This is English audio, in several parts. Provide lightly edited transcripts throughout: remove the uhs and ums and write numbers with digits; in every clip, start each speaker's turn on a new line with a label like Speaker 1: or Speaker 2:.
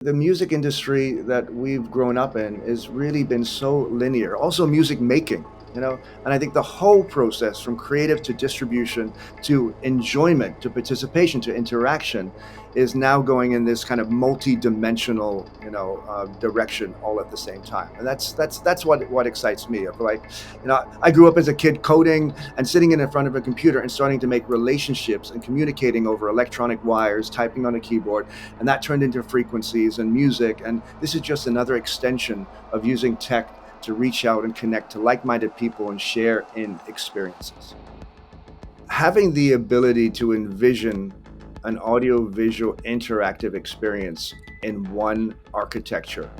Speaker 1: The music industry that we've grown up in has really been so linear. Also, music making, and I think the whole process from creative to distribution to enjoyment to participation to interaction is now going in this kind of multi-dimensional, direction all at the same time. And that's what excites me. I feel like, I grew up as a kid coding and sitting in front of a computer and starting to make relationships and communicating over electronic wires, typing on a keyboard, and that turned into frequencies and music. And this is just another extension of using tech to reach out and connect to like-minded people and share in experiences. Having the ability to envision an audio-visual interactive experience in one architecture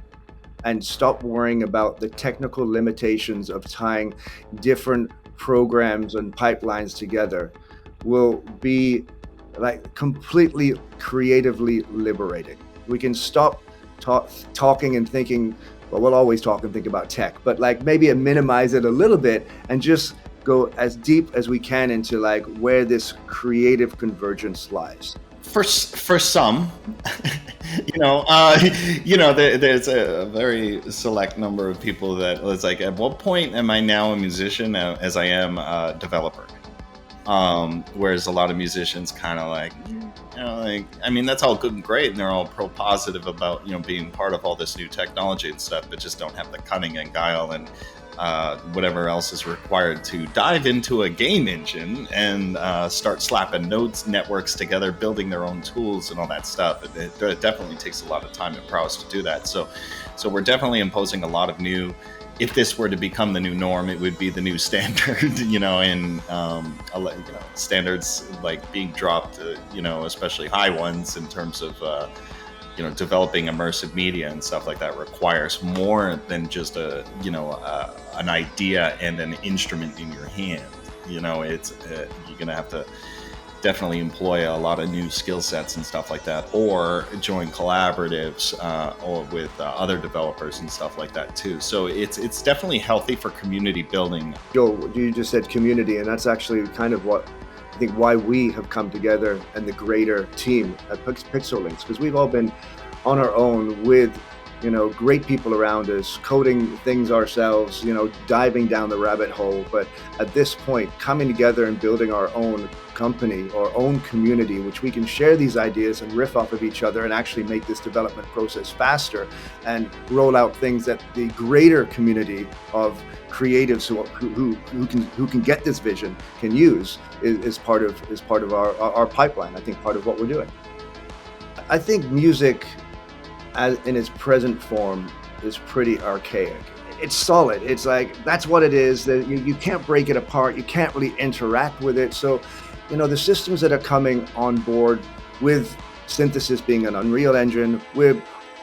Speaker 1: and stop worrying about the technical limitations of tying different programs and pipelines together will be like completely creatively liberating. We can stop talking and thinking, well, we'll always talk and think about tech, but like maybe minimize it a little bit and just go as deep as we can into like where this creative convergence lies.
Speaker 2: For some, there's a very select number of people that it's like, at what point am I now a musician as I am a developer? Whereas a lot of musicians kind of like, I mean, that's all good and great, and they're all pro-positive about, being part of all this new technology and stuff, but just don't have the cunning and guile and whatever else is required to dive into a game engine and start slapping nodes networks together, building their own tools and all that stuff. It definitely takes a lot of time and prowess to do that. So we're definitely imposing a lot of new. If this were to become the new norm, it would be the new standard, and standards like being dropped, especially high ones in terms of, developing immersive media and stuff like that requires more than just an idea and an instrument in your hand. It's you're gonna have to definitely employ a lot of new skill sets and stuff like that, or join collaboratives or with other developers and stuff like that too. So it's definitely healthy for community building.
Speaker 1: Joe, you just said community, and that's actually kind of what I think why we have come together and the greater team at Pixelynx, because we've all been on our own with great people around us, coding things ourselves, diving down the rabbit hole. But at this point, coming together and building our own company, our own community, which we can share these ideas and riff off of each other and actually make this development process faster and roll out things that the greater community of creatives who can get this vision can use is part of our pipeline. I think part of what we're doing. I think music in its present form is pretty archaic. It's solid. It's like, that's what it is. That you can't break it apart. You can't really interact with it. So, the systems that are coming on board with synthesis being an Unreal Engine, with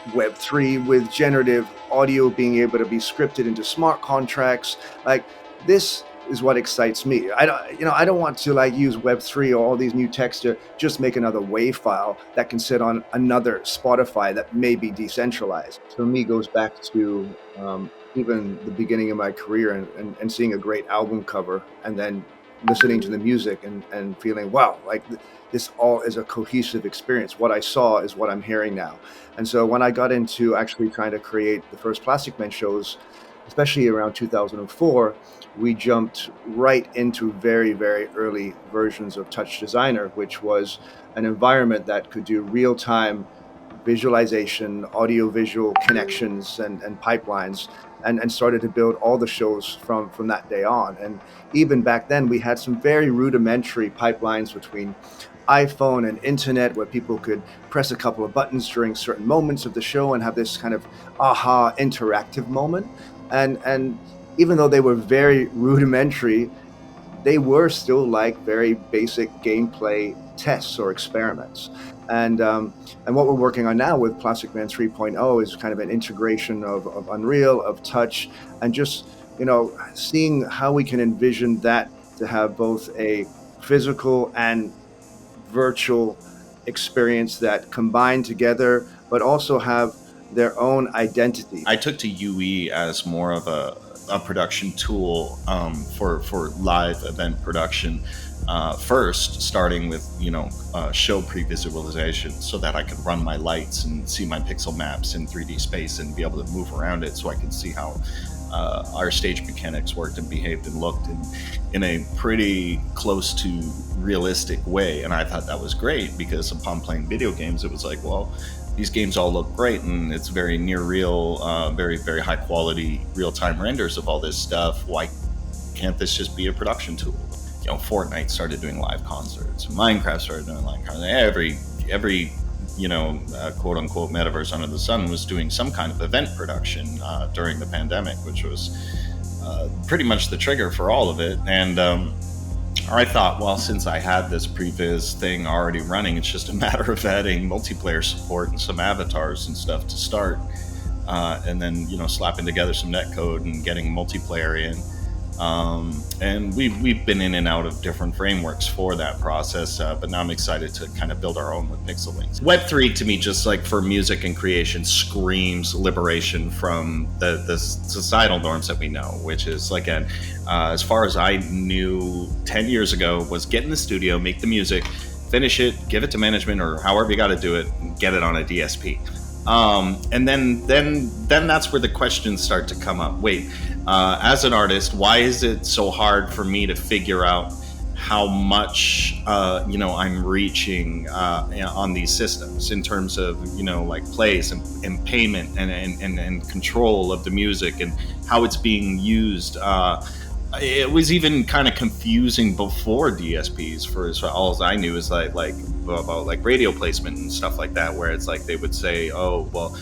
Speaker 1: Web3, with generative audio being able to be scripted into smart contracts, like this is what excites me. I don't want to like use Web3 or all these new texts to just make another WAV file that can sit on another Spotify that may be decentralized. For me, goes back to even the beginning of my career and seeing a great album cover and then listening to the music and feeling, wow, like this all is a cohesive experience. What I saw is what I'm hearing now. And so when I got into actually trying to create the first Plastic Men shows, especially around 2004, we jumped right into very, very early versions of Touch Designer, which was an environment that could do real-time visualization, audio-visual connections and pipelines, and started to build all the shows from that day on. And even back then, we had some very rudimentary pipelines between iPhone and internet where people could press a couple of buttons during certain moments of the show and have this kind of aha interactive moment. And even though they were very rudimentary, they were still like very basic gameplay tests or experiments. And what we're working on now with Plastic Man 3.0 is kind of an integration of Unreal, of Touch, and just seeing how we can envision that to have both a physical and virtual experience that combine together, but also have their own identity.
Speaker 2: I took to UE as more of a production tool for live event production. First, starting with show pre-visualization, so that I could run my lights and see my pixel maps in 3D space and be able to move around it, so I could see how our stage mechanics worked and behaved and looked in a pretty close to realistic way. And I thought that was great, because upon playing video games, it was like, well, these games all look great and it's very near real, very, very high quality real-time renders of all this stuff. Why can't this just be a production tool? Fortnite started doing live concerts. Minecraft started doing live concerts. Every quote unquote metaverse under the sun was doing some kind of event production during the pandemic, which was pretty much the trigger for all of it. And I thought, well, since I had this previs thing already running, it's just a matter of adding multiplayer support and some avatars and stuff to start, and then slapping together some netcode and getting multiplayer in. And we've been in and out of different frameworks for that process, but now I'm excited to kind of build our own with Pixelynx. Web3 to me, just like for music and creation, screams liberation from the societal norms that we know, which is, again, as far as I knew 10 years ago, was get in the studio, make the music, finish it, give it to management, or however you got to do it, and get it on a DSP. And then that's where the questions start to come up. Wait, as an artist, why is it so hard for me to figure out how much I'm reaching on these systems in terms of plays and payment and control of the music and how it's being used? It was even kind of confusing before DSPs, for as all as I knew, is about radio placement and stuff like that, where it's like they would say, oh, well,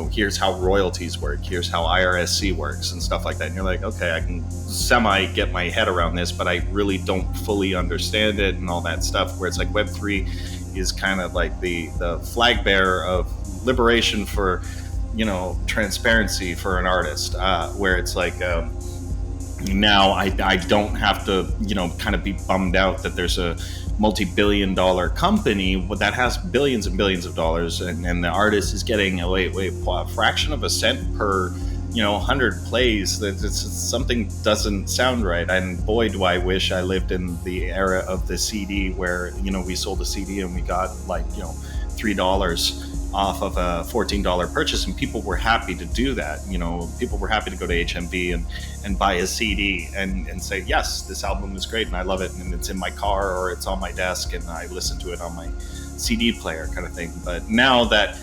Speaker 2: here's how royalties work, here's how IRSC works and stuff like that. And you're like, okay, I can semi get my head around this, but I really don't fully understand it and all that stuff, where it's like Web3 is kind of like the flag bearer of liberation for, transparency for an artist, where it's like, now I don't have to, kind of be bummed out that there's a multi-billion-dollar company that has billions and billions of dollars, and the artist is getting a fraction of a cent per 100 plays. That something doesn't sound right. And boy, do I wish I lived in the era of the CD, where we sold a CD and we got $3 off of a $14 purchase, and people were happy to do that. People were happy to go to HMV and buy a CD and say, yes, this album is great and I love it, and it's in my car or it's on my desk and I listen to it on my CD player, kind of thing. But now that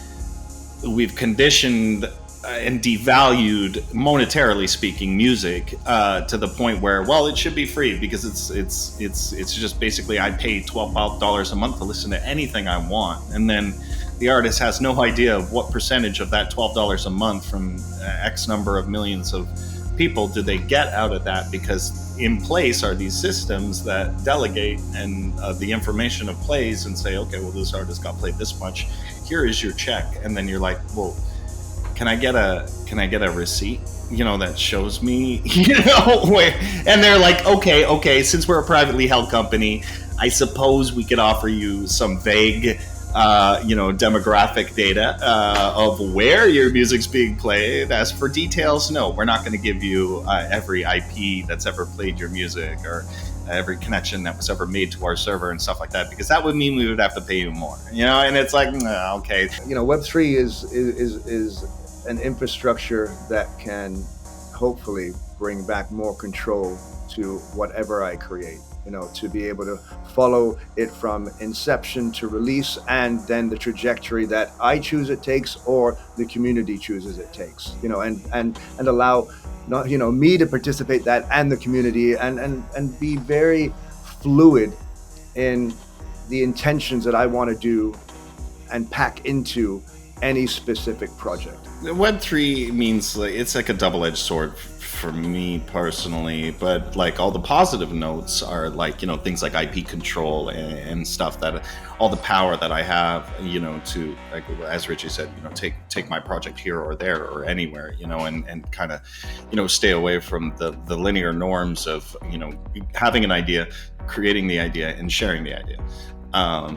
Speaker 2: we've conditioned and devalued, monetarily speaking, music to the point where, well, it should be free, because it's just basically I pay $12 a month to listen to anything I want, and then the artist has no idea of what percentage of that $12 a month from X number of millions of people do they get out of that, because in place are these systems that delegate and the information of plays and say, okay, well, this artist got played this much, here is your check. And then you're like, well, can I get a receipt, that shows me, where? And they're like, okay, since we're a privately held company, I suppose we could offer you some vague demographic data of where your music's being played. As for details, no, we're not going to give you every IP that's ever played your music, or every connection that was ever made to our server and stuff like that, because that would mean we would have to pay you more. And it's like, okay.
Speaker 1: Web3 is an infrastructure that can hopefully bring back more control to whatever I create. To be able to follow it from inception to release, and then the trajectory that I choose it takes, or the community chooses it takes, and allow not, me to participate that, and the community, and be very fluid in the intentions that I want to do and pack into any specific project.
Speaker 2: Web3 means it's like a double-edged sword for me personally, but all the positive notes are things like IP control and stuff, that all the power that I have, to, as Richie said, take my project here or there or anywhere, and kind of, stay away from the linear norms of, having an idea, creating the idea, and sharing the idea,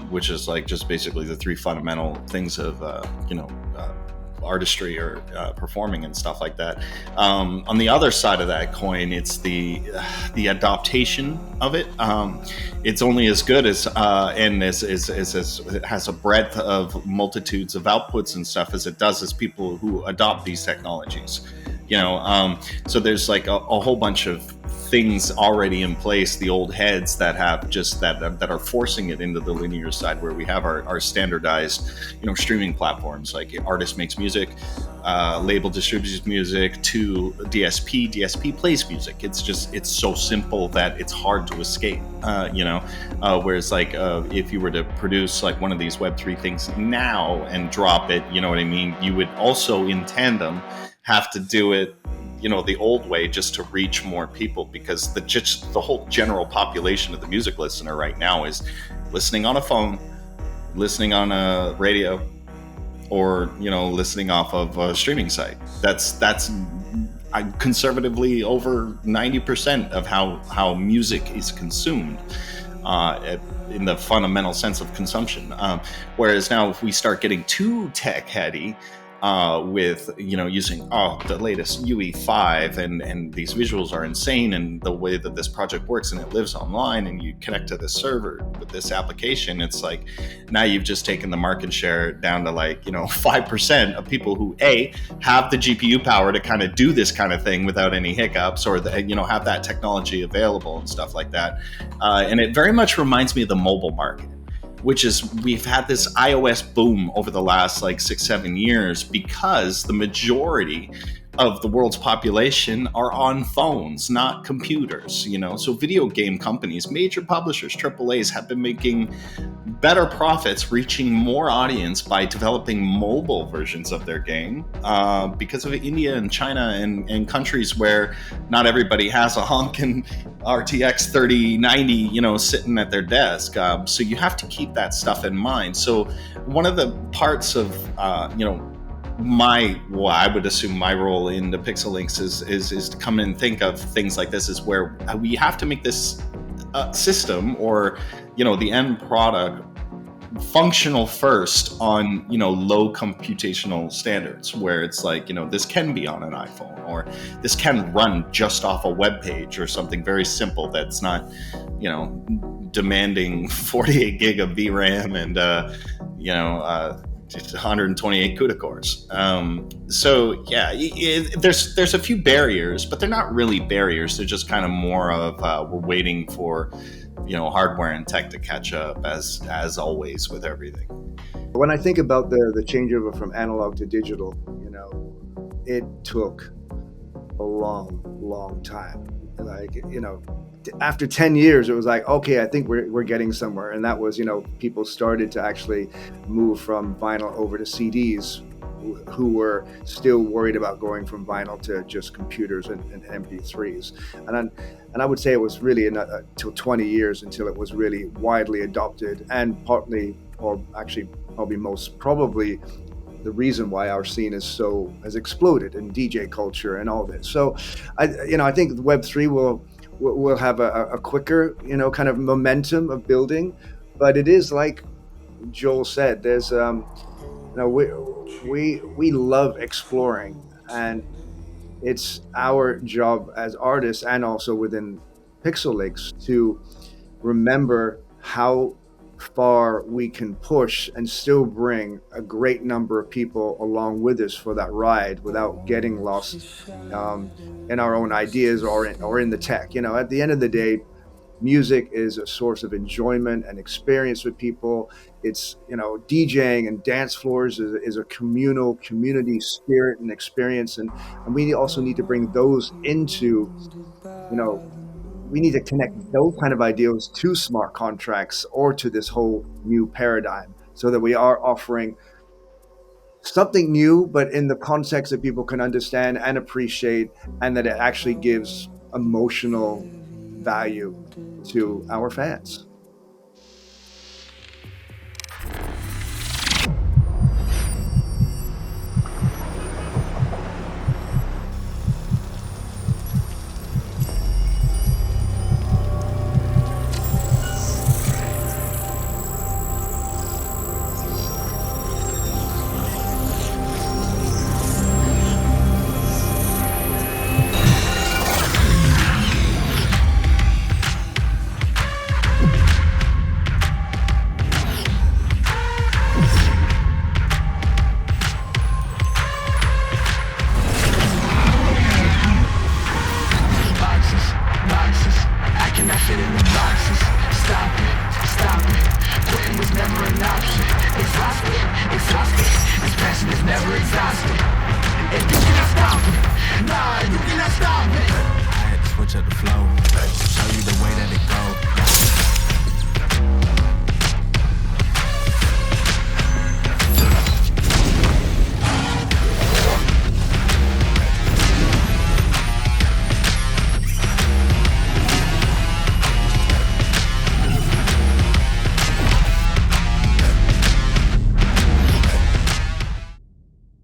Speaker 2: which is just basically the three fundamental things of, artistry or performing and stuff like that. On the other side of that coin, it's the adaptation of it. It's only as good as and as it has a breadth of multitudes of outputs and stuff as it does as people who adopt these technologies. So there's like a whole bunch of things already in place, the old heads that have just that are forcing it into the linear side, where we have our standardized streaming platforms, like artist makes music, label distributes music to DSP plays music. It's so simple that it's hard to escape, whereas like if you were to produce like one of these Web3 things now and drop it, you know what I mean, you would also in tandem have to do it the old way, just to reach more people, because the whole general population of the music listener right now is listening on a phone, listening on a radio, or listening off of a streaming site. That's conservatively over 90% of how music is consumed in the fundamental sense of consumption. Whereas now, if we start getting too tech heady, with using the latest UE5 and these visuals are insane, and the way that this project works, and it lives online, and you connect to the server with this application, it's like now you've just taken the market share down to like 5% of people who have the GPU power to kind of do this kind of thing without any hiccups, or have that technology available and stuff like that. And it very much reminds me of the mobile market, which is we've had this iOS boom over the last like 6-7 years because the majority of the world's population are on phones, not computers. So video game companies, major publishers, AAAs, have been making better profits, reaching more audience by developing mobile versions of their game, because of India and China and countries where not everybody has a honkin' RTX 3090, sitting at their desk. So you have to keep that stuff in mind. So one of the parts of, I would assume my role in the Pixelynx is to come in and think of things like this, is where we have to make this system, or the end product, functional first on low computational standards, where it's like this can be on an iPhone, or this can run just off a web page, or something very simple that's not demanding 48 gig of VRAM and 128 CUDA cores. So yeah, there's a few barriers, but they're not really barriers. They're just kind of more of we're waiting for hardware and tech to catch up, as always with everything.
Speaker 1: When I think about the changeover from analog to digital, it took a long time. Like after 10 years, it was like, okay, I think we're getting somewhere. And that was, people started to actually move from vinyl over to CDs, who were still worried about going from vinyl to just computers and MP3s. And I would say it was really till 20 years until it was really widely adopted, and partly, or actually probably most probably, the reason why our scene has exploded in DJ culture and all this. So I think Web3 will have a quicker, kind of momentum of building, but it is like Joel said, there's we love exploring, and it's our job as artists, and also within Pixelynx, to remember how far we can push and still bring a great number of people along with us for that ride without getting lost in our own ideas or in the tech. At the end of the day, music is a source of enjoyment and experience with people. It's, DJing and dance floors is a community spirit and experience. And we also need to bring those into, we need to connect those kind of ideals to smart contracts or to this whole new paradigm, so that we are offering something new, but in the context that people can understand and appreciate, and that it actually gives emotional value to our fans.